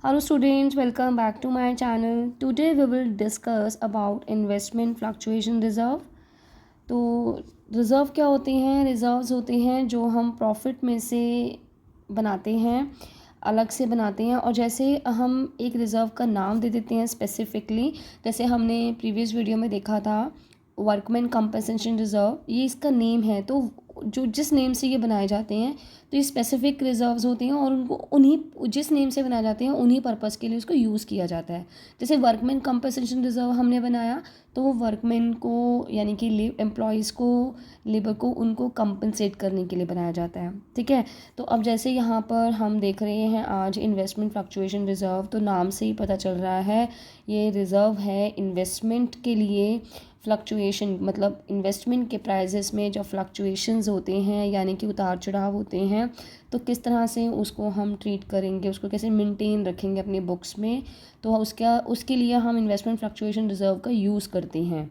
Hello students, welcome back to my channel. Today we will discuss about investment fluctuation reserve. तो reserve क्या होते हैं? Reserves होते हैं जो हम प्रॉफिट में से बनाते हैं, अलग से बनाते हैं। और जैसे हम एक रिज़र्व का नाम दे देते हैं स्पेसिफिकली, जैसे हमने प्रीवियस वीडियो में देखा था वर्कमैन कंपनसेशन रिज़र्व, ये इसका नेम है। तो जो जिस नेम से ये बनाए जाते हैं तो ये स्पेसिफिक रिजर्व्स होते हैं और उनको उन्हीं जिस नेम से बनाए जाते हैं उन्हीं पर्पज़ के लिए उसको यूज़ किया जाता है। जैसे वर्कमैन कंपनसेशन रिजर्व हमने बनाया तो वो वर्कमैन को यानी कि एम्प्लॉयज़ को, लेबर को, उनको कंपनसेट करने के लिए बनाया जाता है। ठीक है। तो अब जैसे यहाँ पर हम देख रहे हैं आज इन्वेस्टमेंट फ्लक्चुएशन रिज़र्व, तो नाम से ही पता चल रहा है ये रिज़र्व है इन्वेस्टमेंट के लिए। फ्लक्चुएशन मतलब इन्वेस्टमेंट के प्राइजेस में जो फ्लक्चुएशंस होते हैं यानी कि उतार चढ़ाव होते हैं, तो किस तरह से उसको हम ट्रीट करेंगे, उसको कैसे मेंटेन रखेंगे अपने बुक्स में, तो उसके लिए हम इन्वेस्टमेंट फ्लक्चुएशन रिजर्व का यूज़ करते हैं।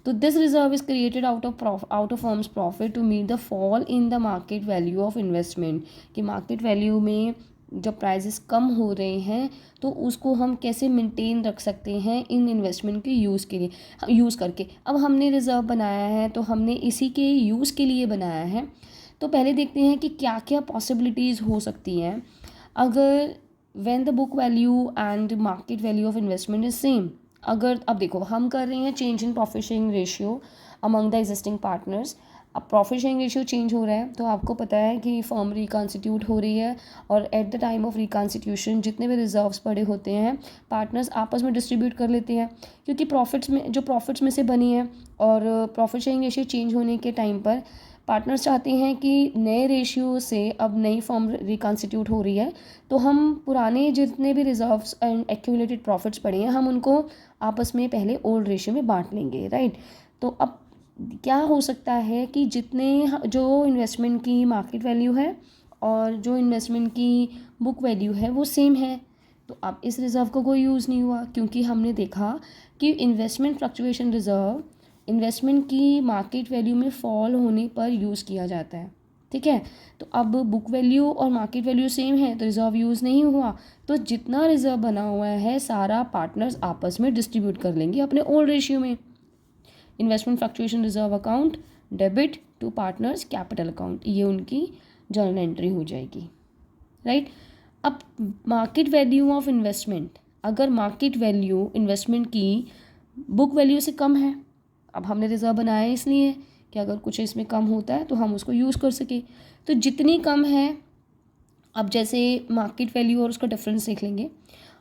तो this reserve is created out of firms profit to meet the fall in the market value of investment. कि मार्केट वैल्यू में जब प्राइजेस कम हो रहे हैं तो उसको हम कैसे मेंटेन रख सकते हैं इन इन्वेस्टमेंट के यूज़ के लिए, यूज़ करके। अब हमने रिज़र्व बनाया है तो हमने इसी के यूज़ के लिए बनाया है। तो पहले देखते हैं कि क्या क्या पॉसिबिलिटीज़ हो सकती हैं अगर when the book value and market value of investment is same. अगर अब देखो हम कर रहे हैं change in profit sharing ratio among the existing partners. अब प्रॉफिट शेयरिंग रेशियो चेंज हो रहा है तो आपको पता है कि फर्म रिकॉन्स्टिट्यूट हो रही है और at the time of reconstitution जितने भी रिजर्व्स पड़े होते हैं पार्टनर्स आपस में डिस्ट्रीब्यूट कर लेते हैं, क्योंकि प्रॉफिट्स में से बनी है। और प्रॉफिट शेयरिंग रेशियो चेंज होने के टाइम पर पार्टनर्स चाहते हैं कि नए रेशियो से अब नई फर्म रिकॉन्स्टिट्यूट हो रही है तो हम पुराने जितने भी रिजर्व्स एंड एक्यूमुलेटेड प्रॉफिट्स पड़े हैं हम उनको आपस में पहले ओल्ड रेशियो में बांट लेंगे, राइट। तो अब क्या हो सकता है कि जितने जो इन्वेस्टमेंट की मार्केट वैल्यू है और जो इन्वेस्टमेंट की बुक वैल्यू है वो सेम है, तो अब इस रिज़र्व का कोई यूज़ नहीं हुआ, क्योंकि हमने देखा कि इन्वेस्टमेंट फ्लक्चुएशन रिज़र्व इन्वेस्टमेंट की मार्केट वैल्यू में फॉल होने पर यूज़ किया जाता है। ठीक है। तो अब बुक वैल्यू और मार्केट वैल्यू सेम है तो रिज़र्व यूज़ नहीं हुआ। तो जितना रिज़र्व बना हुआ है सारा पार्टनर्स आपस में डिस्ट्रीब्यूट कर लेंगे अपने ओल्ड रेशियो में। Investment fluctuation reserve account debit to partners capital account, ये उनकी जर्नल एंट्री हो जाएगी, राइट। अब मार्केट वैल्यू ऑफ इन्वेस्टमेंट, अगर मार्केट वैल्यू इन्वेस्टमेंट की बुक वैल्यू से कम है, अब हमने रिजर्व बनाया इसलिए कि अगर कुछ इसमें कम होता है तो हम उसको यूज़ कर सके। तो जितनी कम है, अब जैसे मार्केट वैल्यू और उसका डिफरेंस देख लेंगे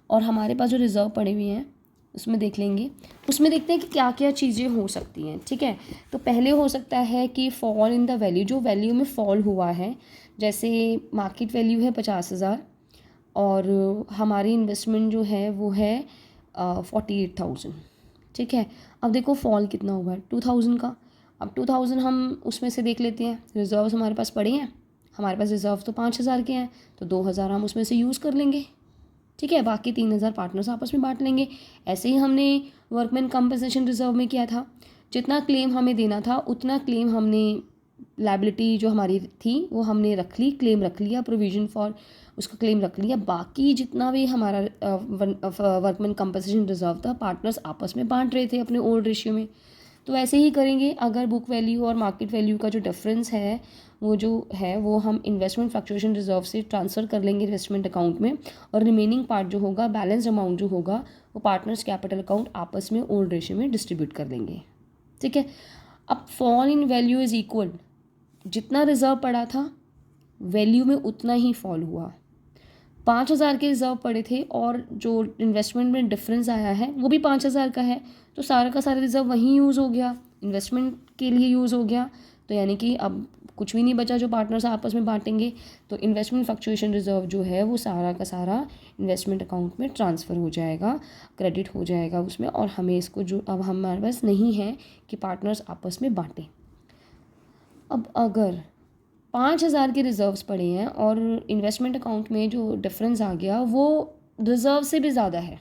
और हमारे पास जो रिज़र्व पड़े हुए हैं उसमें देख लेंगे, उसमें देखते हैं कि क्या क्या चीज़ें हो सकती हैं। ठीक है। तो पहले हो सकता है कि फॉल इन द वैल्यू, जो वैल्यू में फॉल हुआ है, जैसे मार्केट वैल्यू है 50,000 और हमारी इन्वेस्टमेंट जो है वो है 48,000। ठीक है। अब देखो फॉल कितना हुआ है 2,000 का। अब 2,000 हम उसमें से देख लेते हैं, रिजर्व्स हमारे पास पड़े हैं, हमारे पास रिजर्व तो 5,000 के हैं तो 2,000 हम उसमें से यूज़ कर लेंगे। ठीक है। बाकी 3,000 पार्टनर्स आपस में बांट लेंगे। ऐसे ही हमने वर्कमैन कंपनसेशन रिजर्व में किया था, जितना क्लेम हमें देना था उतना क्लेम हमने, लायबिलिटी जो हमारी थी वो हमने रख ली, क्लेम रख लिया, प्रोविजन फॉर उसका क्लेम रख लिया। बाकी जितना भी हमारा वर्कमैन कंपनसेशन रिजर्व था पार्टनर्स आपस में बांट रहे थे अपने ओल्ड रेशियो में। तो ऐसे ही करेंगे। अगर बुक वैल्यू और मार्केट वैल्यू का जो डिफरेंस है वो जो है वो हम इन्वेस्टमेंट फ्लक्चुएशन रिजर्व से ट्रांसफ़र कर लेंगे इन्वेस्टमेंट अकाउंट में, और रिमेनिंग पार्ट जो होगा, बैलेंस अमाउंट जो होगा, वो पार्टनर्स कैपिटल अकाउंट आपस में ओल्ड रेशियो में डिस्ट्रीब्यूट कर देंगे। ठीक है। अब fall in value is equal, जितना रिजर्व पड़ा था वैल्यू में उतना ही फॉल हुआ। 5,000 के रिजर्व पड़े थे और जो इन्वेस्टमेंट में डिफरेंस आया है वो भी 5,000 का है, तो सारा का सारा रिजर्व वहीं यूज़ हो गया, इन्वेस्टमेंट के लिए यूज़ हो गया। तो यानी कि अब कुछ भी नहीं बचा जो पार्टनर्स आपस में बांटेंगे। तो इन्वेस्टमेंट फ्लक्चुएशन रिजर्व जो है वो सारा का सारा इन्वेस्टमेंट अकाउंट में ट्रांसफ़र हो जाएगा, क्रेडिट हो जाएगा उसमें, और हमें इसको जो अब हमारे पास नहीं है कि पार्टनर्स आपस में बांटें। अब अगर 5,000 के रिजर्व्स पड़े हैं और इन्वेस्टमेंट अकाउंट में जो डिफरेंस आ गया वो रिजर्व से भी ज़्यादा है,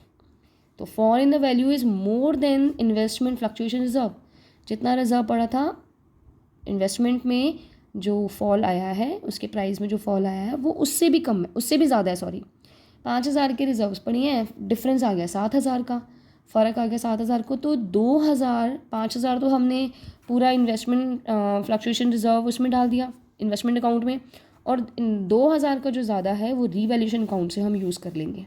तो fall in the value is more than investment fluctuation reserve. जितना रिजर्व पड़ा था इन्वेस्टमेंट में जो फॉल आया है, उसके प्राइस में जो फॉल आया है वो उससे भी कम है, उससे भी ज़्यादा है, सॉरी। 5,000 के रिजर्व्स पड़ी हैं, डिफरेंस आ गया 7,000 का, फ़र्क आ गया 7,000 को, तो 2,000 5,000 तो हमने पूरा इन्वेस्टमेंट फ्लक्चुएशन रिजर्व उसमें डाल दिया इन्वेस्टमेंट अकाउंट में, और 2,000 का जो ज़्यादा है वो रीवैल्यूएशन अकाउंट से हम यूज़ कर लेंगे।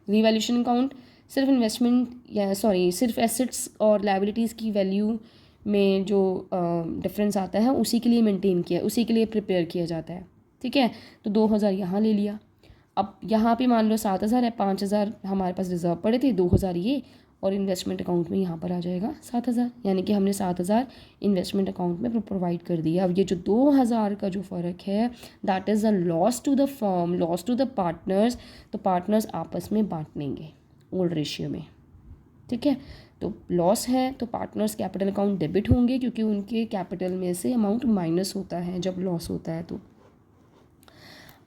रीवैल्यूएशन अकाउंट सिर्फ इन्वेस्टमेंट या सिर्फ एसेट्स और लायबिलिटीज़ की वैल्यू में जो डिफरेंस आता है उसी के लिए मेंटेन किया, उसी के लिए प्रिपेयर किया जाता है। ठीक है, तो 2,000 यहाँ ले लिया। अब यहाँ पे मान लो 7,000 है, 5,000 हमारे पास रिजर्व पड़े थे, 2,000 ये, और इन्वेस्टमेंट अकाउंट में यहाँ पर आ जाएगा 7,000, यानी कि हमने 7,000 इन्वेस्टमेंट अकाउंट में प्रोवाइड कर दिया। अब ये जो 2,000 का जो फ़र्क है that is a loss to the firm, loss to the partners, तो पार्टनर्स आपस में बांट लेंगे ओल्ड रेशियो में। ठीक है, तो लॉस है तो पार्टनर्स कैपिटल अकाउंट डेबिट होंगे, क्योंकि उनके कैपिटल में से अमाउंट माइनस होता है जब लॉस होता है। तो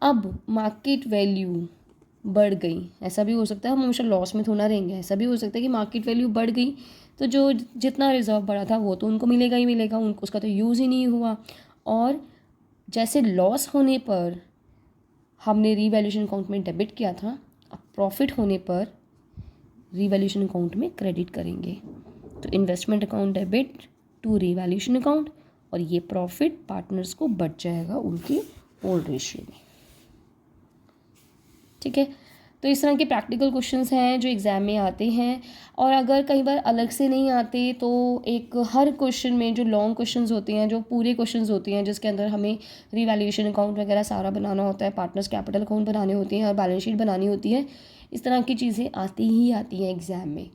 अब मार्केट वैल्यू बढ़ गई, ऐसा भी हो सकता है हम हमेशा लॉस में थोड़ा रहेंगे, ऐसा भी हो सकता है कि मार्केट वैल्यू बढ़ गई तो जो जितना रिजर्व बढ़ा था वो तो उनको मिलेगा ही मिलेगा, उनको उसका तो यूज़ ही नहीं हुआ। और जैसे लॉस होने पर हमने रीवैल्यूएशन अकाउंट में डेबिट किया था, अब प्रॉफिट होने पर रीवैल्यूएशन अकाउंट में क्रेडिट करेंगे। तो investment account debit to revaluation account, और ये प्रॉफिट पार्टनर्स को बच जाएगा उनके ओल्ड रेशियो में। ठीक है, तो इस तरह के प्रैक्टिकल क्वेश्चंस हैं जो एग्ज़ाम में आते हैं, और अगर कई बार अलग से नहीं आते तो एक हर क्वेश्चन में जो लॉन्ग क्वेश्चंस होते हैं, जो पूरे क्वेश्चंस होते हैं जिसके अंदर हमें रीवैल्यूएशन अकाउंट वगैरह सारा बनाना होता है, पार्टनर्स कैपिटल अकाउंट बनाने होते हैं और बैलेंस शीट बनानी होती है, इस तरह की चीज़ें आती ही आती हैं एग्ज़ाम में।